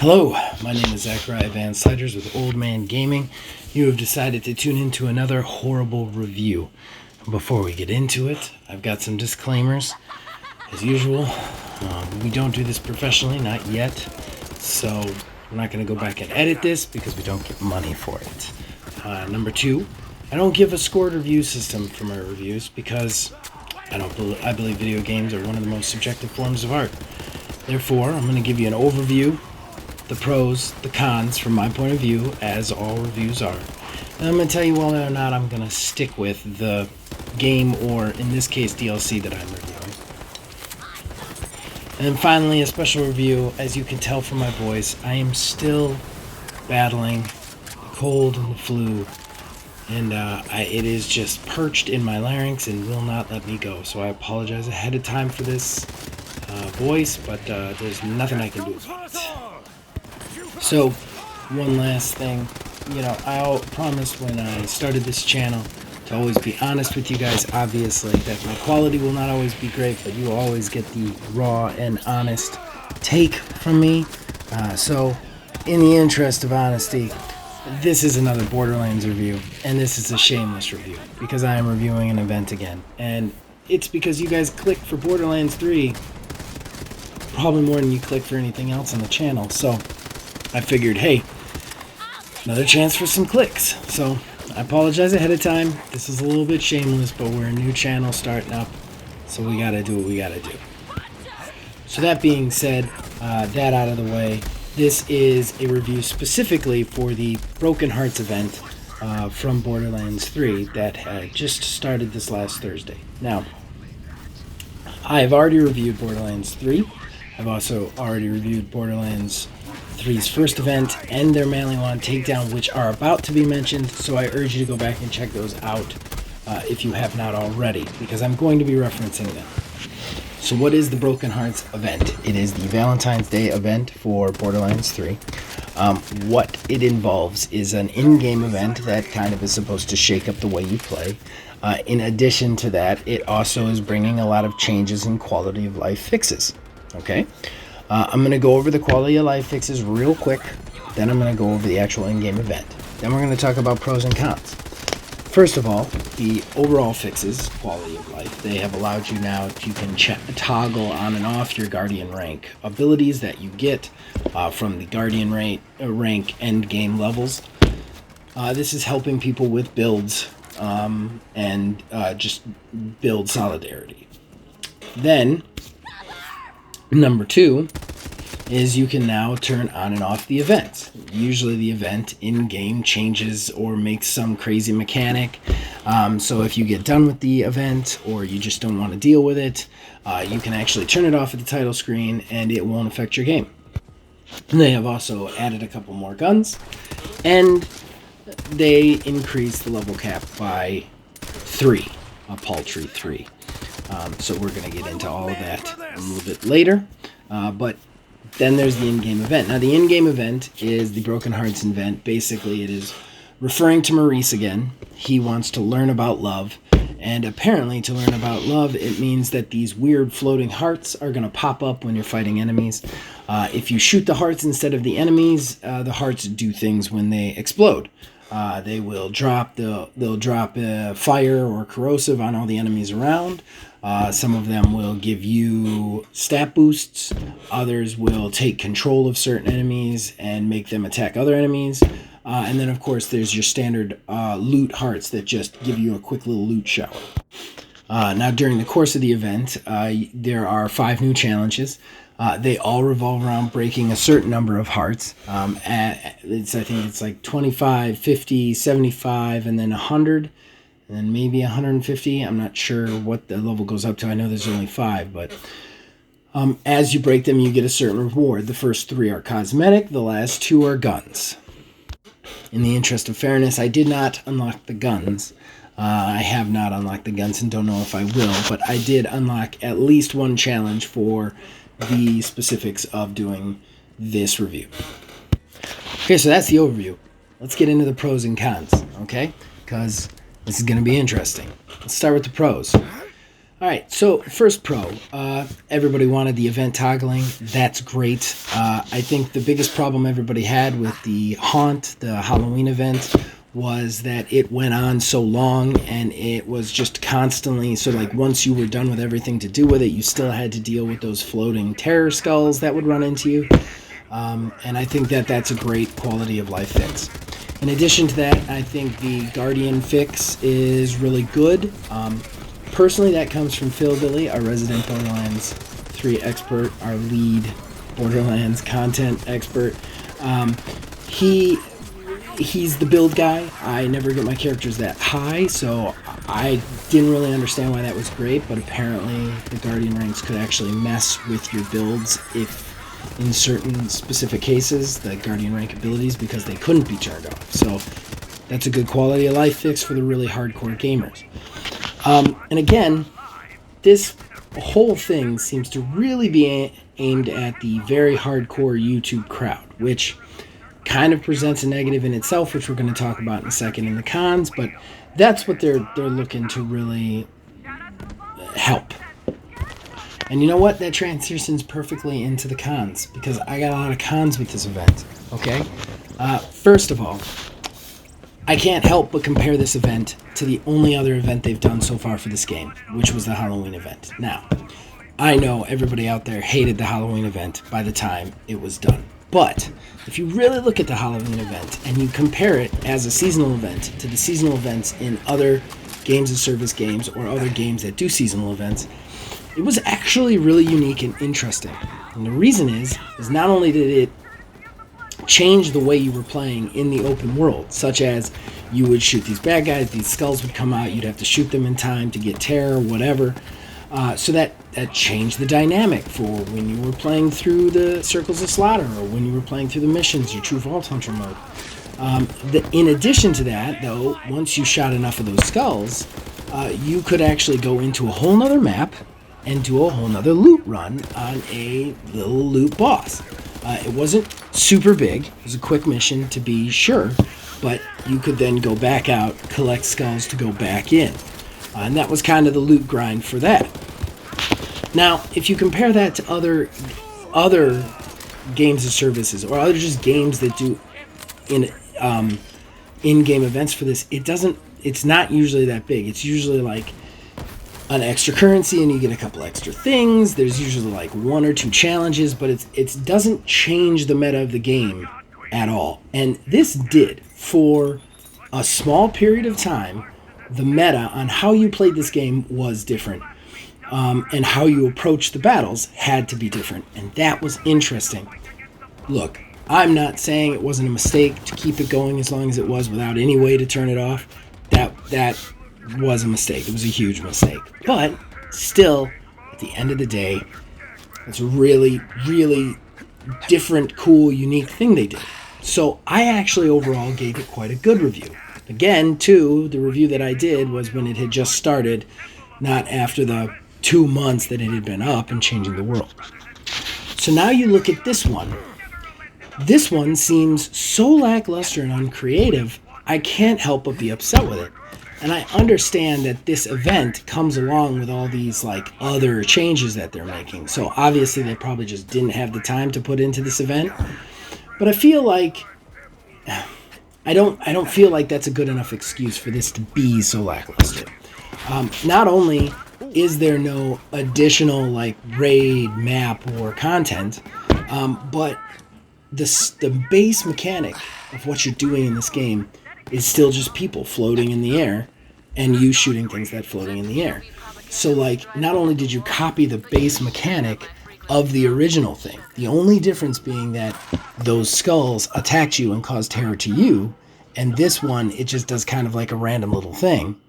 Hello, my name is Zachariah Van Sliders with Old Man Gaming. You have decided to tune into another horrible review. Before we get into it, I've got some disclaimers. As usual, we don't do this professionally, not yet, so we're not going to go back and edit this because we don't get money for it. Number two, I don't give a scored review system for my reviews because I believe video games are one of the most subjective forms of art. Therefore, I'm going to give you an overview, the pros, the cons from my point of view, as all reviews are. And I'm going to tell you whether or not I'm going to stick with the game or, in this case, DLC that I'm reviewing. And then finally, a special review. As you can tell from my voice, I am still battling the cold and the flu. And it is just perched in my larynx and will not let me go. So I apologize ahead of time for this voice, but there's nothing I can do about it. So, one last thing, I promised when I started this channel to always be honest with you guys, obviously, that my quality will not always be great, but you will always get the raw and honest take from me. So, in the interest of honesty, this is another Borderlands review, and this is a shameless review, because I am reviewing an event again. And it's because you guys clicked for Borderlands 3, probably more than you click for anything else on the channel, so I figured, hey, another chance for some clicks. So I apologize ahead of time. This is a little bit shameless, but we're a new channel starting up, so we gotta do what we gotta do. So that being said, that out of the way, this is a review specifically for the Broken Hearts event from Borderlands 3 that had just started this last Thursday. Now, I have already reviewed Borderlands 3. I've also already reviewed Borderlands 3's first event and their Maliwan takedown, which are about to be mentioned, so I urge you to go back and check those out if you have not already, because I'm going to be referencing them. So what is the Broken Hearts event? It is the Valentine's Day event for Borderlands 3. What it involves is an in-game event that kind of is supposed to shake up the way you play. In addition to that, it also is bringing a lot of changes in quality of life fixes. Okay? I'm going to go over the quality of life fixes real quick, then I'm going to go over the actual in-game event. Then we're going to talk about pros and cons. First of all, the overall fixes, quality of life, they have allowed you now, you can toggle on and off your Guardian rank abilities that you get from the Guardian rank end game levels. This is helping people with builds and just build solidarity. Then, number two is you can now turn on and off the event. Usually the event in-game changes or makes some crazy mechanic. So if you get done with the event or you just don't want to deal with it, you can actually turn it off at the title screen and it won't affect your game. And they have also added a couple more guns, and they increased the level cap by 3, a paltry 3. So we're going to get into all of that a little bit later. But then there's the in-game event. Now, the in-game event is the Broken Hearts event. Basically, it is referring to Maurice again. He wants to learn about love. And apparently, to learn about love, it means that these weird floating hearts are going to pop up when you're fighting enemies. If you shoot the hearts instead of the enemies, the hearts do things when they explode. They will drop fire or corrosive on all the enemies around. Some of them will give you stat boosts. Others will take control of certain enemies and make them attack other enemies. And then, of course, there's your standard loot hearts that just give you a quick little loot shower. Now, during the course of the event, there are 5 new challenges. They all revolve around breaking a certain number of hearts. I think it's like 25, 50, 75, and then 100. And then maybe 150. I'm not sure what the level goes up to. I know there's only 5, but as you break them, you get a certain reward. The first 3 are cosmetic. The last 2 are guns. In the interest of fairness, I did not unlock the guns. I have not unlocked the guns and don't know if I will, but I did unlock at least one challenge for the specifics of doing this review. Okay, so that's the overview. Let's get into the pros and cons, okay? Because this is going to be interesting. Let's start with the pros. All right, so first pro. Everybody wanted the event toggling. That's great. I think the biggest problem everybody had with the Haunt, the Halloween event, was that it went on so long and it was just constantly, so like once you were done with everything to do with it, you still had to deal with those floating terror skulls that would run into you. And I think that that's a great quality of life fix. In addition to that, I think the Guardian fix is really good. Personally, that comes from Phil Billy, our resident Borderlands 3 expert, our lead Borderlands content expert. He's the build guy. I never get my characters that high, so I didn't really understand why that was great, but apparently the Guardian ranks could actually mess with your builds if in certain specific cases, the Guardian rank abilities, because they couldn't be turned off. So that's a good quality of life fix for the really hardcore gamers. And again, this whole thing seems to really be aimed at the very hardcore YouTube crowd, which kind of presents a negative in itself, which we're going to talk about in a second in the cons, but that's what they're looking to really help. And you know what? That transitions perfectly into the cons, because I got a lot of cons with this event, okay? First of all, I can't help but compare this event to the only other event they've done so far for this game, which was the Halloween event. Now, I know everybody out there hated the Halloween event by the time it was done. But if you really look at the Halloween event and you compare it as a seasonal event to the seasonal events in other games of service games or other games that do seasonal events, it was actually really unique and interesting. And the reason is not only did it change the way you were playing in the open world, such as you would shoot these bad guys, these skulls would come out, you'd have to shoot them in time to get terror, whatever. So that changed the dynamic for when you were playing through the Circles of Slaughter or when you were playing through the missions, your True Vault Hunter mode. In addition to that, though, once you shot enough of those skulls, you could actually go into a whole nother map and do a whole nother loot run on a little loot boss. It wasn't super big. It was a quick mission to be sure, but you could then go back out, collect skulls to go back in. And that was kind of the loot grind for that. Now, if you compare that to other games of services or other just games that do in-game events for this, it's not usually that big. It's usually like an extra currency and you get a couple extra things. There's usually like one or two challenges, but it doesn't change the meta of the game at all. And this did. For a small period of time, the meta on how you played this game was different. And how you approached the battles had to be different. And that was interesting. Look, I'm not saying it wasn't a mistake to keep it going as long as it was without any way to turn it off. That was a mistake. It was a huge mistake. But still, at the end of the day, it's a really, really different, cool, unique thing they did. So I actually overall gave it quite a good review. Again, too, the review that I did was when it had just started, not after the 2 months that it had been up and changing the world. So now you look at this one. This one seems so lackluster and uncreative, I can't help but be upset with it. And I understand that this event comes along with all these like other changes that they're making. So obviously they probably just didn't have the time to put into this event. But I feel like I don't feel like that's a good enough excuse for this to be so lackluster. Not only is there no additional like raid map or content, but the base mechanic of what you're doing in this game is still just people floating in the air and you shooting things that floating in the air. So like not only did you copy the base mechanic of the original thing, the only difference being that those skulls attacked you and caused terror to you, and this one it just does kind of like a random little thing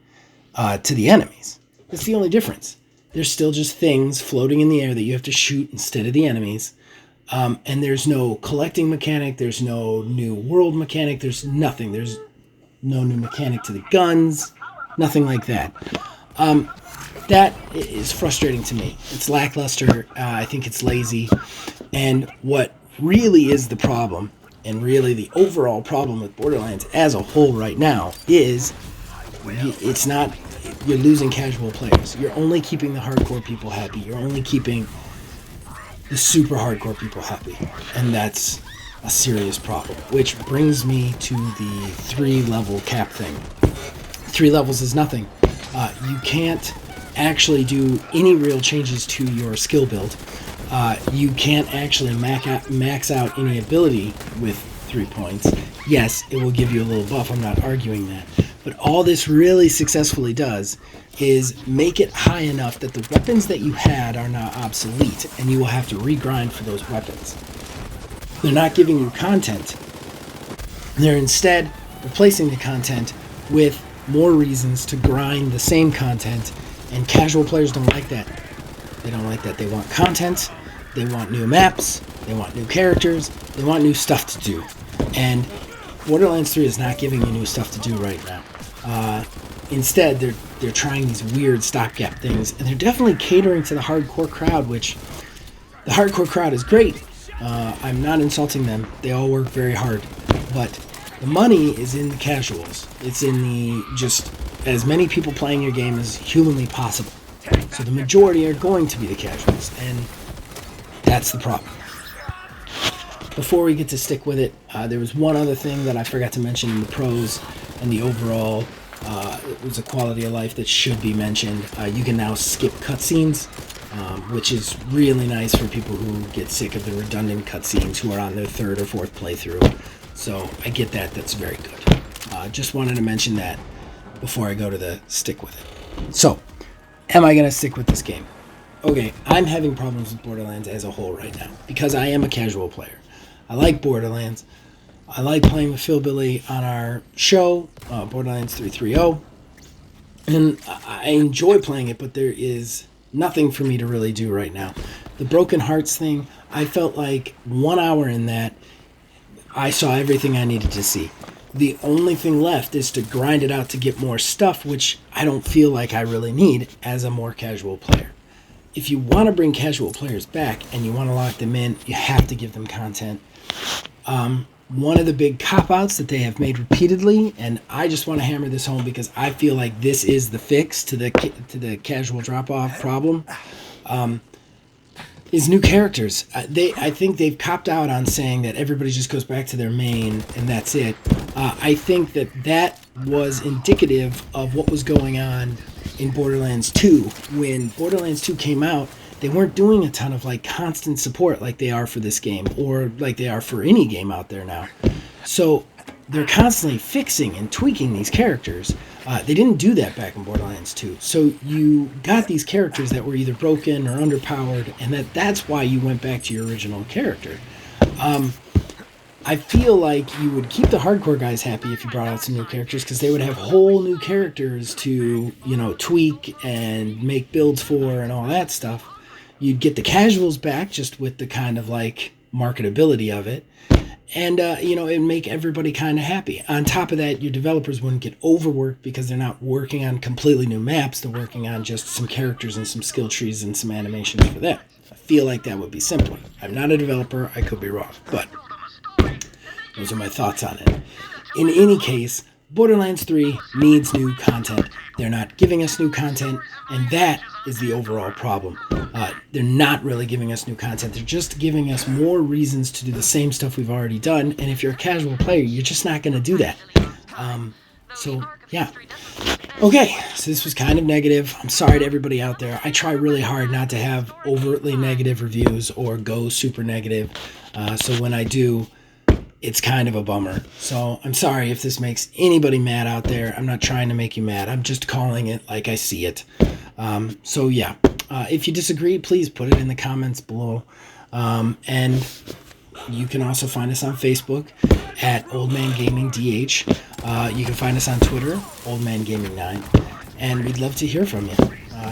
to the enemies. That's the only difference. There's still just things floating in the air that you have to shoot instead of the enemies. And there's no collecting mechanic, there's no new world mechanic, there's nothing. There's no new mechanic to the guns, nothing like that. That is frustrating to me. It's lackluster. I think it's lazy. And what really is the problem, and really the overall problem with Borderlands as a whole right now, is it's not you're losing casual players. You're only keeping the hardcore people happy. You're only keeping the super hardcore people happy. And that's a serious problem. Which brings me to the 3-level cap thing. 3 levels is nothing. You can't actually do any real changes to your skill build. You can't actually max out any ability with 3 points. Yes, it will give you a little buff. I'm not arguing that. But all this really successfully does is make it high enough that the weapons that you had are now obsolete, and you will have to regrind for those weapons. They're not giving you content. They're instead replacing the content with more reasons to grind the same content, and casual players don't like that. They don't like that. They want content, they want new maps, they want new characters, they want new stuff to do. And Borderlands 3 is not giving you new stuff to do right now. Instead, they're trying these weird stopgap things, and they're definitely catering to the hardcore crowd, which the hardcore crowd is great. I'm not insulting them. They all work very hard. But the money is in the casuals. It's in the just as many people playing your game as humanly possible. So the majority are going to be the casuals, and that's the problem. Before we get to stick with it, there was one other thing that I forgot to mention in the pros and the overall. It was a quality of life that should be mentioned. You can now skip cutscenes, which is really nice for people who get sick of the redundant cutscenes who are on their 3rd or 4th playthrough. So I get that. That's very good. Just wanted to mention that before I go to the stick with it. So, am I going to stick with this game? Okay, I'm having problems with Borderlands as a whole right now because I am a casual player. I like Borderlands. I like playing with Phil Billy on our show, Borderlands 330, and I enjoy playing it, but there is nothing for me to really do right now. The Broken Hearts thing, I felt like 1 hour in that, I saw everything I needed to see. The only thing left is to grind it out to get more stuff, which I don't feel like I really need as a more casual player. If you want to bring casual players back and you want to lock them in, you have to give them content. One of the big cop-outs that they have made repeatedly, and I just want to hammer this home because I feel like this is the fix to the casual drop-off problem, is new characters. I think they've copped out on saying that everybody just goes back to their main and that's it. I think that was indicative of what was going on in Borderlands 2. When Borderlands 2 came out, they weren't doing a ton of like constant support like they are for this game or like they are for any game out there now. So they're constantly fixing and tweaking these characters. They didn't do that back in Borderlands 2. So you got these characters that were either broken or underpowered, and that's why you went back to your original character. I feel like you would keep the hardcore guys happy if you brought out some new characters because they would have whole new characters to, tweak and make builds for and all that stuff. You'd get the casuals back just with the kind of like marketability of it. And, it'd make everybody kind of happy. On top of that, your developers wouldn't get overworked because they're not working on completely new maps. They're working on just some characters and some skill trees and some animations for that. I feel like that would be simpler. I'm not a developer. I could be wrong. But those are my thoughts on it. In any case, Borderlands 3 needs new content. They're not giving us new content, and that is the overall problem. They're not really giving us new content. They're just giving us more reasons to do the same stuff we've already done, and if you're a casual player, you're just not going to do that. Yeah. Okay, so this was kind of negative. I'm sorry to everybody out there. I try really hard not to have overtly negative reviews or go super negative, so when I do, it's kind of a bummer. So I'm sorry if this makes anybody mad out there. I'm not trying to make you mad. I'm just calling it like I see it. If you disagree, please put it in the comments below. And you can also find us on Facebook at Old Man Gaming DH. You can find us on Twitter, OldManGaming9. And we'd love to hear from you.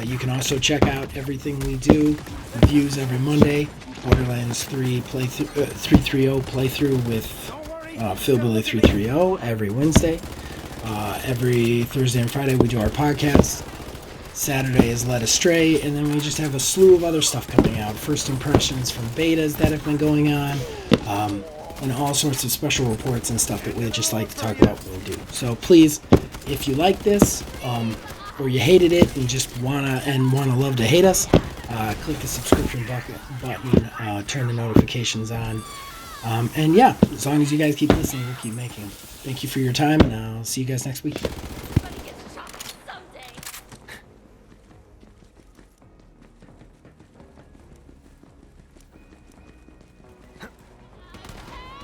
You can also check out everything we do. Reviews every Monday. Borderlands 3 330 playthrough with Phil Billy 330 every Wednesday. Every Thursday and Friday we do our podcast. Saturday is Led Astray, and then we just have a slew of other stuff coming out. First impressions from betas that have been going on, and all sorts of special reports and stuff that we just like to talk about when we do. So please, if you like this, or you hated it and just wanna love to hate us, click the subscription button, turn the notifications on. And yeah, as long as you guys keep listening, we'll keep making them. Thank you for your time, and I'll see you guys next week.